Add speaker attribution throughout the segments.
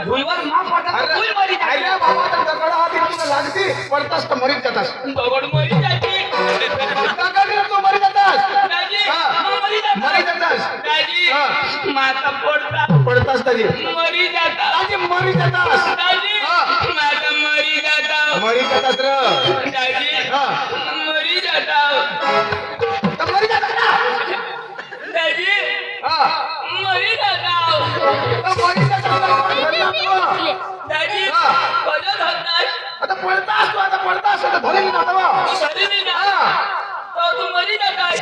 Speaker 1: भुईवर माफ वाटत
Speaker 2: अरे
Speaker 1: भुई मरी जाते
Speaker 2: अरे बाबा तर दगड हाती तुला लागती पडतास तर मरीत जातास
Speaker 1: दगड मरी जाते
Speaker 2: दगड तू मरी जातास
Speaker 1: दाजी
Speaker 2: हा.
Speaker 1: मरी जातात
Speaker 2: मरी जातास
Speaker 1: दाजी
Speaker 2: हा.
Speaker 1: माता पडता
Speaker 2: पडतास तरी
Speaker 1: मरी जातात
Speaker 2: दाजी मरी जातास
Speaker 1: दाजी
Speaker 2: हा.
Speaker 1: माता मरी जातात
Speaker 2: मरी जातास र
Speaker 1: दाजी
Speaker 2: हा.
Speaker 1: मरी जातात
Speaker 2: तर मरी जातास ना
Speaker 1: दाजी
Speaker 2: हा.
Speaker 1: मरी जातात
Speaker 2: तर मरी जातास ना.
Speaker 1: दाजी
Speaker 2: हा.
Speaker 1: कधी होतात
Speaker 2: आता पडतास तू आता पडतास आता धरेल ना आता
Speaker 1: घरी नाही ना
Speaker 2: हा.
Speaker 1: तो तू मरी जातात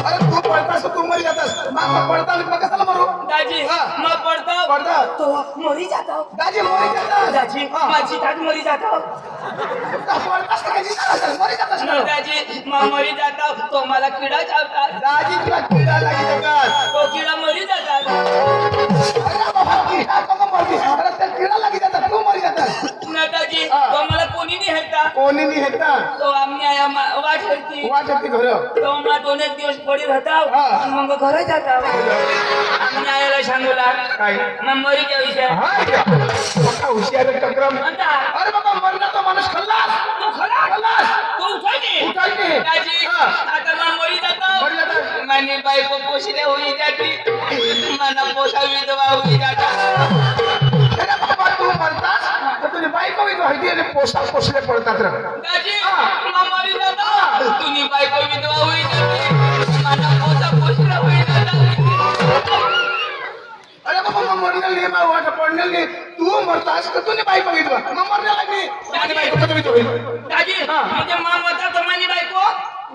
Speaker 2: अरे तू पडतास तू मरी जातास मग पडतास मग कशाला मरू
Speaker 1: दाजी
Speaker 2: हा.
Speaker 1: मग पडतो
Speaker 2: पडता
Speaker 1: तो मरी जातो
Speaker 2: दाजी मरी जातास
Speaker 1: दाजी
Speaker 2: हा.
Speaker 1: माझी ताट मरी जातो
Speaker 2: पडतास तर काही नाही, मरी जातास ना
Speaker 1: दाजी मग मरी जातो तो मला किडा चावतात
Speaker 2: दाजी तुला किडा लागी जातात
Speaker 1: तो किडा मरी जातात
Speaker 2: अरे बाबा किडा का मरती अरे त्या किडा लागी जातात तू मरी जातास
Speaker 1: ना दाजी
Speaker 2: हा.
Speaker 1: तो मला कोणी नाही हेरता
Speaker 2: कोणी नाही हेता
Speaker 1: तो आम्ही आया वाट हेरती
Speaker 2: वाट येते घर
Speaker 1: तो मला 2 दिवस पडी राहता
Speaker 2: हा.
Speaker 1: मग घरी जाता आम्ही आयाला सांगूला
Speaker 2: काय
Speaker 1: मग मरी जाऊ विषय
Speaker 2: हा पक्का हुशार आहे चक्रम
Speaker 1: म्हणता
Speaker 2: अरे बाबा मरला तो माणूस खाल्लास
Speaker 1: तो खरा
Speaker 2: खाल्लास
Speaker 1: तो उठायने
Speaker 2: उठायने
Speaker 1: दाजी
Speaker 2: हा.
Speaker 1: आता मग मरी जातो
Speaker 2: मरी जातात
Speaker 1: मानी बायको पोसल्या होई जाती मना पोसा विधवा होई जाता
Speaker 2: अरे बाबा तू मरतास तर तुझी बायको होती आणि पोसले पडतात रे
Speaker 1: दाजी
Speaker 2: हा.
Speaker 1: मग मरी जातो तुम्ही बायको विधवा होई जाती मना पोसा पोसल्या होई जाता
Speaker 2: अरे बाबा मग मरणार नाही मग वाट पडणार नाही तू मरतास तर तुझी बायको मग मरणार नाही माझी बायको कधी होईल
Speaker 1: दाजी
Speaker 2: हा.
Speaker 1: म्हणजे मग होता तर माझी बायको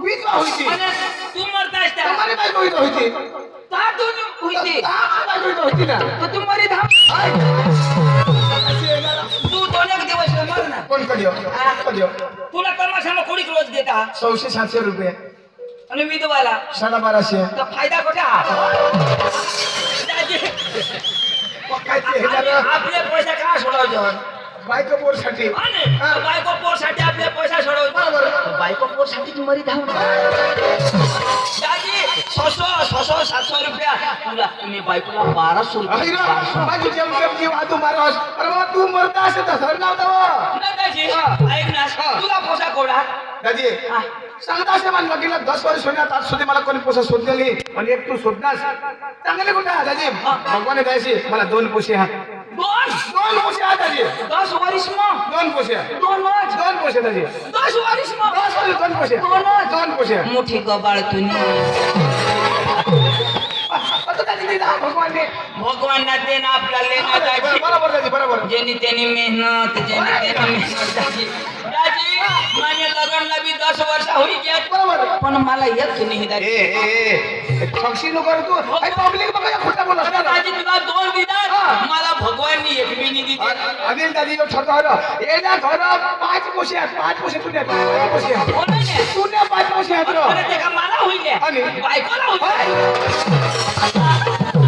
Speaker 2: विधवा होती
Speaker 1: आणि तू मरतास त्या
Speaker 2: माझी बायको होती
Speaker 1: का तू होती
Speaker 2: होती ना
Speaker 1: तर तू मरी धाम तू 2 दिवस मर ना
Speaker 2: कोण कधी कधी
Speaker 1: तुला तमाशाला कोणी रोज देता
Speaker 2: 600-700 रुपये
Speaker 1: आणि विधवाला
Speaker 2: 1250
Speaker 1: तर फायदा कुठे दाजी
Speaker 2: काय ते हे झालं
Speaker 1: आपले पैसा का सोडायचो
Speaker 2: बायको पोरसाठी हा.
Speaker 1: बायको पोरसाठी आपले पैसा सोडवतो
Speaker 2: बरोबर.
Speaker 1: बायको पोरसाठी तू मरी धाव दाजी 600-700 रुपया तुला तुम्ही बायकोला 1200
Speaker 2: अरे
Speaker 1: रुपये
Speaker 2: माझी जेम जीव तू मारस अरे बाबा तू मरता असे तर धर नव्हता
Speaker 1: ना दाजी
Speaker 2: हा.
Speaker 1: ऐक ना
Speaker 2: हा.
Speaker 1: तुला पोसा कोडा
Speaker 2: दाजी
Speaker 1: हा.
Speaker 2: सांगता असे मला गेला 10 वर्ष होण्यात आज सुधी मला कोणी पोसा शोधलेली पण एक तू शोधनास चांगले कुठे आहे दाजी भगवान द्यायची मला 2 पोसे हा 2 पोसे हा दाजी
Speaker 1: 10 वर्ष मग
Speaker 2: 2 पोसे 2 पोसे दाजी
Speaker 1: 10 वर्ष मग
Speaker 2: 2 पोसे 2 पोसे
Speaker 1: मोठी गबाळ तुम्ही
Speaker 2: आता दाजी नाही ना भगवानने
Speaker 1: भगवानना देणं आपल्याला लेणं दाजी
Speaker 2: बरोबर दाजी बरोबर
Speaker 1: ज्यांनी त्यांनी मेहनत ज्यांनी त्यांनी मेहनत दाजी दाजी माझ्या लग्नाला बी 10 वर्ष होई गेत
Speaker 2: बरोबर
Speaker 1: पण मला एक नाही दाजी
Speaker 2: ए ठक्षी नको तू आई पब्लिक बघा खोटा बोलत
Speaker 1: अरे दाजी तुला 2 दिदार
Speaker 2: हा.
Speaker 1: मला भगवाननी एक बी नाही दिली
Speaker 2: अनिल दादी जो ठरतो हर ये ना घर 5 पोसे आहेत 5 पोसे तुझे 5 पोसे आहेत
Speaker 1: हो नाही
Speaker 2: तुने 5 पोसे आहेत रो
Speaker 1: अरे ते का मला होईल
Speaker 2: आणि?
Speaker 1: बायकोला होईल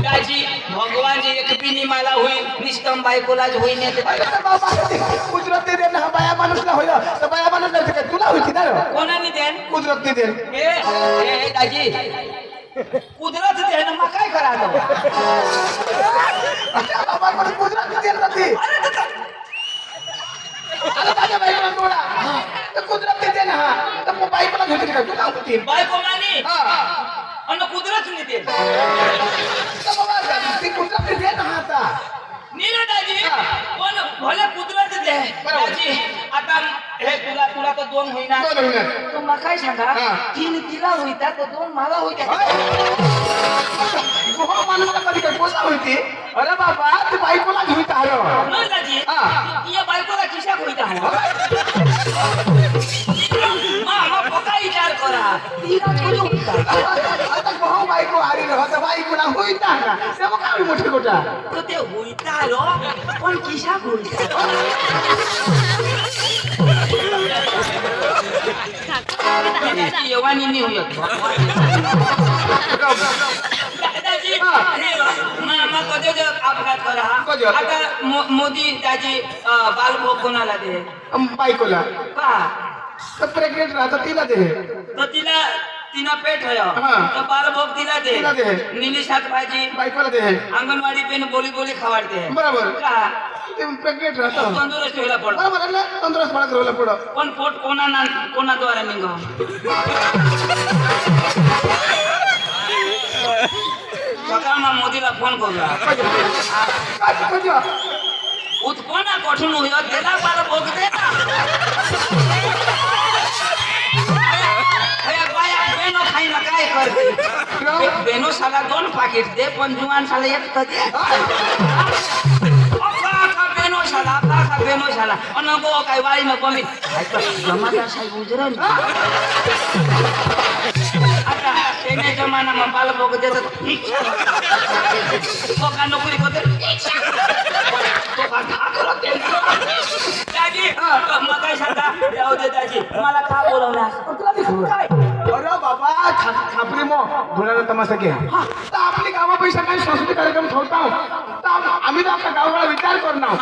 Speaker 1: दाजी भगवान जे एक बी नाही मला होईल निष्कम बायकोलाच होईल नाही तर
Speaker 2: अरे बाबा कुदरत दे ना बाया माणूसला होईल तर बाया माणूस नाही काय तुला होती ना रो
Speaker 1: कोणाने देन
Speaker 2: कुदरत दे
Speaker 1: ए दाजी कुदरत देन मग काय करा
Speaker 2: बाबा पण कुदरत दे ना ती अरे माझ्या बाईला तोडा तर कुदरत दे ना तर मग बाईला घेते का तुला होती
Speaker 1: बायको मानी
Speaker 2: हा
Speaker 1: आणि कुदरत नाही देन
Speaker 2: तर बाबा ती कुदरत दे ना आता
Speaker 1: नीला दाजी पण भले कुदरत दे
Speaker 2: बरोबर.
Speaker 1: दाजी आता हे तुला तर 2 होईना
Speaker 2: दोन होईना.
Speaker 1: तू मग काय सांगा
Speaker 2: हा.
Speaker 1: 3 तिला होईता तर 2 मला होईता
Speaker 2: गोहा माणूसला कधी काय पोसा होती अरे बाबा ती बायकोला घेऊन आलो
Speaker 1: नाही दाजी
Speaker 2: हा.
Speaker 1: या बायकोला खिशा होईता मामा पका विचार करा तिला थोडी होईता
Speaker 2: आता गोहा बायको आली ना आता बायकोला होईता ना तेव्हा काय मोठी गोटा
Speaker 1: तो ते होईता रो पण खिशा होईता दाजी येवानी नाही होत दादाजी मामा कधी अपघात
Speaker 2: कधी?
Speaker 1: करा आता मोदी दाजी बालभोग कोणाला दे
Speaker 2: बायकोला
Speaker 1: का
Speaker 2: तर प्रेग्नेंट राहता तिला दे
Speaker 1: तर तिला तिनं पेट होय
Speaker 2: हा.
Speaker 1: तर बाल भोग तिला
Speaker 2: तिला दे.
Speaker 1: नीली शाक भाजी
Speaker 2: बायकोला दे
Speaker 1: अंगणवाडी पेन बोली बोली खवाडते
Speaker 2: बरोबर
Speaker 1: का
Speaker 2: ते प्रेग्नेंट राहतं
Speaker 1: तंदुरुस्त व्हायला पडतो
Speaker 2: बरोबर आहे ना तंदुरुस्त बाळक राहिला पुढं
Speaker 1: पण पोट कोणाद्वारे निघाव सकाळ मोदीला फोन करूया उत्पन्न कठीण होय त्याला बाल भोग दे ना अरे बाया बेनो खाई ना काय करते बेनो साला 2 पाकिट दे पण जुवान साला एक तर दे का बेनो साला अनको काय वाळी न कमी जमादार साहेब उजरल आता तेने जमानामा बाल भोग देतात तो का नोकरी करते तो का करत दाजी मग काय सांगा जाऊ दे दाजी मला का बोलवलं काय
Speaker 2: अरे बाबा खापरी मो धुळ्याला तमाशा घ्या तर आपली गावा पैसा काही सांस्कृतिक कार्यक्रम ठेवता तर आम्ही तो आपल्या गावाला विचार करणार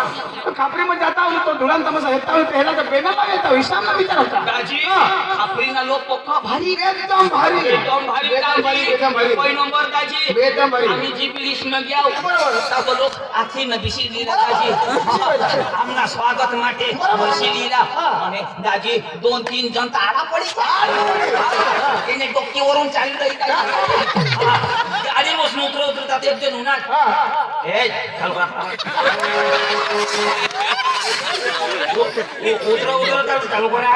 Speaker 2: तो खापरी मध्ये जाता तो धुळ्याला तमाशा येता पहिला तर बेनाला येता हिसाबला विचार होता
Speaker 1: दाजी खापरीना लोक पक्का भारी
Speaker 2: एकदम भारी
Speaker 1: एकदम भारी
Speaker 2: एकदम भारी
Speaker 1: कोई नंबर दाजी
Speaker 2: एकदम भारी
Speaker 1: आम्ही जीपी लिस्ट न ગયા તો લોક આખી ન બિસી લીલા દાજી આમના સ્વાગત માટે બિસી લીલા અને દાજી 2-3 જણ તાળા પડી ગયા એને ડોકીવरून ચાલી રહી દાજી ગાડી મોસ ઉતરતા એક જણ ઉના એ ચાલ ઉતરો ચાલુ કરા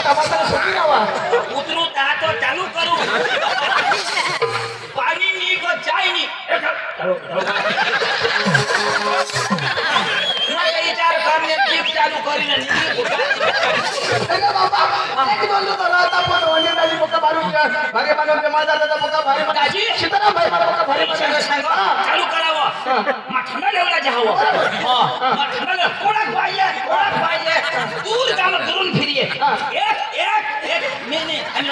Speaker 2: तमाशा सुखी गावा
Speaker 1: ઉતરું તા તો ચાલુ કરું પાણી ની કો ચાય ની ચાલો વિચાર કરને ઠીક ચાલુ કરીને
Speaker 2: अरे बाबा एक बोललो तो राहता पण वंडेदाजी मोका मारून भारी मानून ते माझा दादा मोका भारी
Speaker 1: दाजी
Speaker 2: सीताराम भाई मला मोका भारी
Speaker 1: चालू करावं मग थंडा लेवला जावं मग थंडा कोणाक पाहिजे दूर काम करून फिरिये एक नाही आणि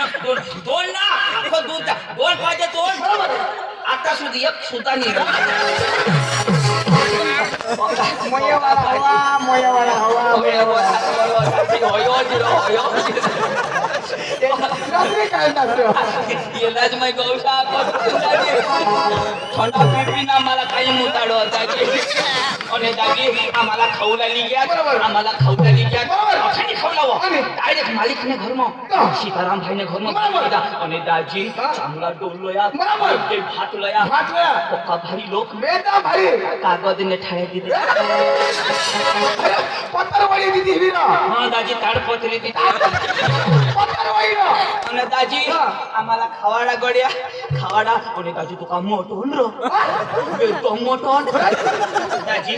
Speaker 1: दोन ना अख्खं दूर दोन पाहिजे दोन बरोबर आता सुद्धा एक सुद्धा नाही
Speaker 2: मोयावाला हवा रात्री काय नाचतो
Speaker 1: येलाच मै गौशा थंडा पिपीना मला काही मुताडो दाजी અને દાદી આમાલા ખવલાલી ગયા આમાલા ખવલાલી ગયા અખાની ખવલાવો ડાયરેક્ટ માલિક ને ઘરમાં સીતારામ ભાઈ ને ઘરમાં કીધા અને દાજી ચાંગલા ડોલ લયા તે ભાત લયા પક્કા ભારી લોક
Speaker 2: બેટા ભાઈ
Speaker 1: કાગદ ને ઠાઈ દીધી
Speaker 2: પત્તરવાળી દીધી વીરા
Speaker 1: હા દાજી તાડપત્રી દીધી
Speaker 2: પત્તરવાળીનો
Speaker 1: અને દાજી આમાલા ખાવાડા ગળ્યા ખાવાડા અને દાજી તો કા મોટો હંડરો તો મોટો દાજી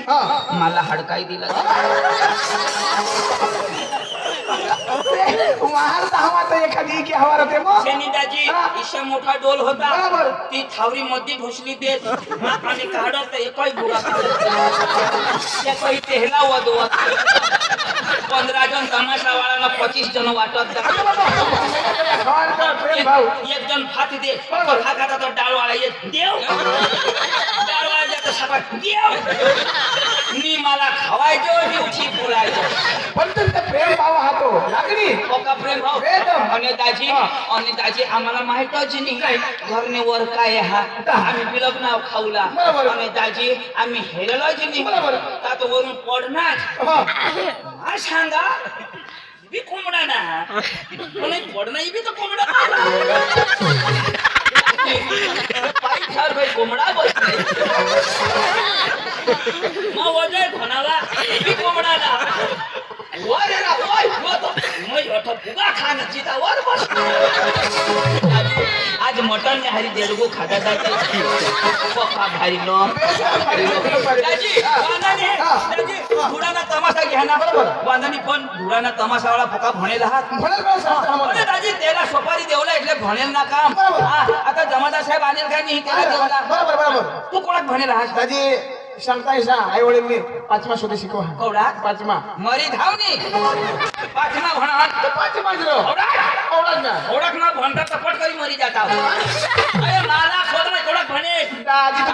Speaker 1: मला हडकाई दिला
Speaker 2: महार हवा तर एखादी की हवा राहते मग
Speaker 1: शेनी दाजी इशा मोठा डोल होता
Speaker 2: बरोबर
Speaker 1: ती थावरी मध्ये घुसली देत आणि काढत एकही भुगा एकही तेहला वदवत 15 जण तमाशा वाळाला 25 जण वाटत एक जण फात दे हा खाता तो डाळ वाळा येत देव डाळ वाळा जात सभा देव मी मला खवायचो दिवशी बोलायचो
Speaker 2: पण ते प्रेम भाव हातो लागणी
Speaker 1: ओका प्रेम भाव आणि दाजी आम्हाला माहितच नाही घरने वर काय हा आम्ही बिलक नाव खाऊला आणि दाजी आम्ही हेरलोच नाही का तो वरून पडणार हा सांगा बी कोंबडा ना पण पडणार बी तो कोंबडा पाय भाई कोंबडा बसले मग वजय म्हणाला बी कोंबडा ना वर ना ओय होतो मग होतो फुगा खान चिता वर बस आज मटन ने हरी देडगो खाता जाते पप्पा भारी लो दाजी दाजी धुडाना तमाशा घ्या ना बांधणी पण धुडाना तमाशा वाला फका भनेला हात दाजी त्याला सोपारी देवला એટલે भनेल ना काम आता जमादार साहेब आणेल का नाही त्याला देवला
Speaker 2: बरोबर
Speaker 1: तू कोणाक भनेला हात
Speaker 2: दाजी सांगताय सा आई वडील मी 5मा शोधे शिकवा
Speaker 1: कवडा
Speaker 2: 5मा
Speaker 1: मरी धावनी 5मा म्हणा
Speaker 2: तो 5मा जरो ओळख ना
Speaker 1: ओळख ना भणता तपट करी मरी जाता अरे माला खोदला ओळख भने
Speaker 2: दाजी तो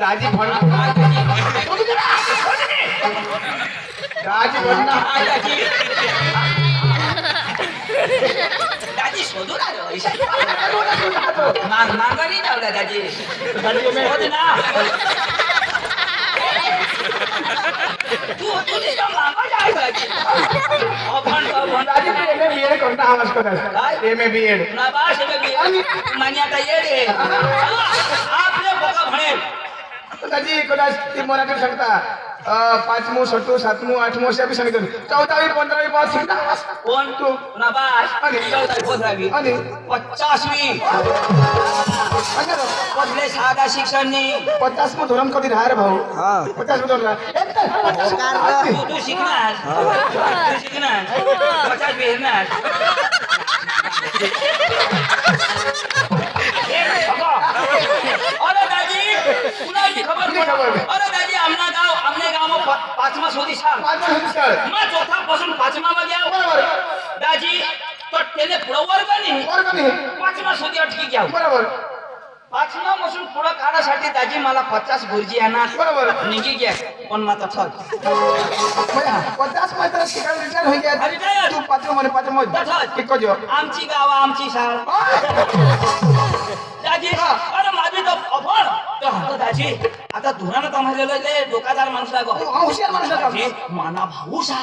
Speaker 2: दाजी म्हणा दाजी म्हणा
Speaker 1: दाजी दाजी शोधून आलो नांगरी लावला दाजी शोध ना तू नुसतं मागं जाय दाजी
Speaker 2: दाजी ते एम ए बी एड करता आवाज करत एम ए बी एड
Speaker 1: ना बास मान्य आता येडे आपले बघा म्हणेल
Speaker 2: दाजी कदाच ती मराठी सांगता 5मो 6मो 7मो 8मो अशा बी सांगितलं 14वी 15वी पास शिकता
Speaker 1: कोण तू ना बास
Speaker 2: आणि
Speaker 1: 14वी
Speaker 2: आणि
Speaker 1: 50वी पडले साधा शिक्षण नाही
Speaker 2: 50मो धोरण कधी राहा रे भाऊ 50मो धोरण
Speaker 1: तू शिकणार तू शिकणार 50 भेटणार अरे दाजी कुणाची खबर अरे दाजी आमने गाव में 5मा सोदी साल मैं चौथा पासून 5मा मध्ये आव
Speaker 2: बरोबर
Speaker 1: दाजी तो त्याने पुढे वर्ग नाही 5मा सोदी अटकी घ्या
Speaker 2: बरोबर
Speaker 1: 5मा पासून पुढे काढासाठी दाजी मला 50 गुरुजी येणार
Speaker 2: बरोबर
Speaker 1: निघी घ्या पण माता ठग
Speaker 2: 50 मात्र शिकायला रिटायर होई
Speaker 1: अरे
Speaker 2: गया तू 5मो म्हणे 5मो किको जो
Speaker 1: आमची गाव आमची शाळा दाजी अरे माझी तो अफळ तर दाजी आता धुरानं कमालेले डोकादार माणूस लागो
Speaker 2: हुशार माणूस आहे का?
Speaker 1: दाजी माना भाऊ सा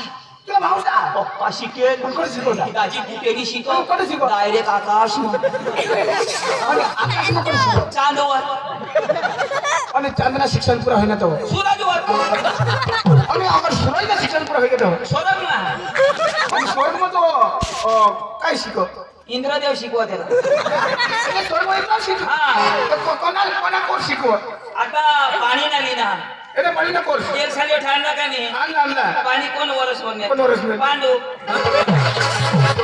Speaker 2: तुला भाऊ का
Speaker 1: पप्पा शिकेल
Speaker 2: कोण शिकवता?
Speaker 1: दाजी कुठेही शिकव
Speaker 2: कोण शिकव?
Speaker 1: डायरेक्ट आकाश
Speaker 2: आणि आकाश नको शिकव.
Speaker 1: चांदवर
Speaker 2: आणि चांदना शिक्षण पुरा होईना तो
Speaker 1: सूरजवर
Speaker 2: आणि अगर सुराईला शिक्षण पुरा होईना तो
Speaker 1: सोडम ना
Speaker 2: आणि स्वर्ग मग तो काय शिकव
Speaker 1: इंद्रदेव शिकवा त्याला
Speaker 2: स्वर्ग इथला शिकव
Speaker 1: हा
Speaker 2: कोणा कोर्स शिकव
Speaker 1: आता पाणी नाही ना
Speaker 2: એને પાણીનો કોર્સ
Speaker 1: एक साली ठाणला का नाही
Speaker 2: आणला
Speaker 1: पाणी कोण वरस म्हणणे
Speaker 2: कोण वरस म्हणणे?
Speaker 1: पांडू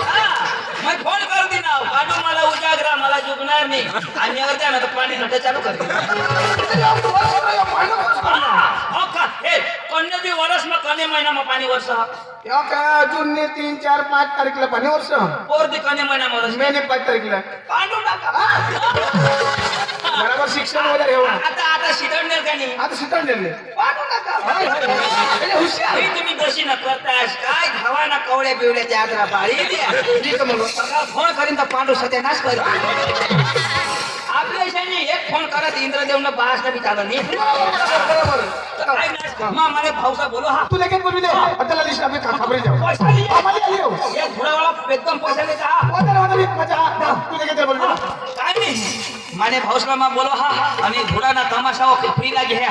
Speaker 1: हा मग फोन कर दे ना पांडू मला उजागरा मला जुगणार नाही आणि अगर त्या ना तर पाणी नट चालू कर दे हो का हे कन्ने बी वरस में कन्ने महीना में पाणी वर्ष
Speaker 2: जून 3, 4, 5 तारीखला पाणी वर्ष
Speaker 1: और दी कन्ने महीना में वर्ष
Speaker 2: मे 5 तारीखला
Speaker 1: पांडू टाका
Speaker 2: बराबर शिक्षण वगैरे हो
Speaker 1: आता शिदडणार का नाही
Speaker 2: आता शिकवून दिले
Speaker 1: पांडू टाका
Speaker 2: हुशार
Speaker 1: हे तुम्ही बशी न करतास काय धावा ना कवड्या बिवड्या त्या आदरा बाळी द्या
Speaker 2: ठीक आहे मग
Speaker 1: सगळा फोन करीन तर पांडू सत्यानाश कर आपल्या इशाने एक फोन करत इंद्रदेवनं बास न बिचारलं नाही
Speaker 2: बरोबर
Speaker 1: काय नाही मग मला भाऊसा बोलो हा
Speaker 2: तू लगेच बोलू दे अतला दिवशी आम्ही खबरे जाऊ
Speaker 1: पैसा लिया
Speaker 2: आम्हाला आली हो
Speaker 1: एक घोडावाला एकदम पैसा लेता हा
Speaker 2: वादळ मजा तू लगेच बोलू
Speaker 1: काय नाही माने भाऊसला मग बोलो हा आणि घोडाना तमाशा खपरीला घ्या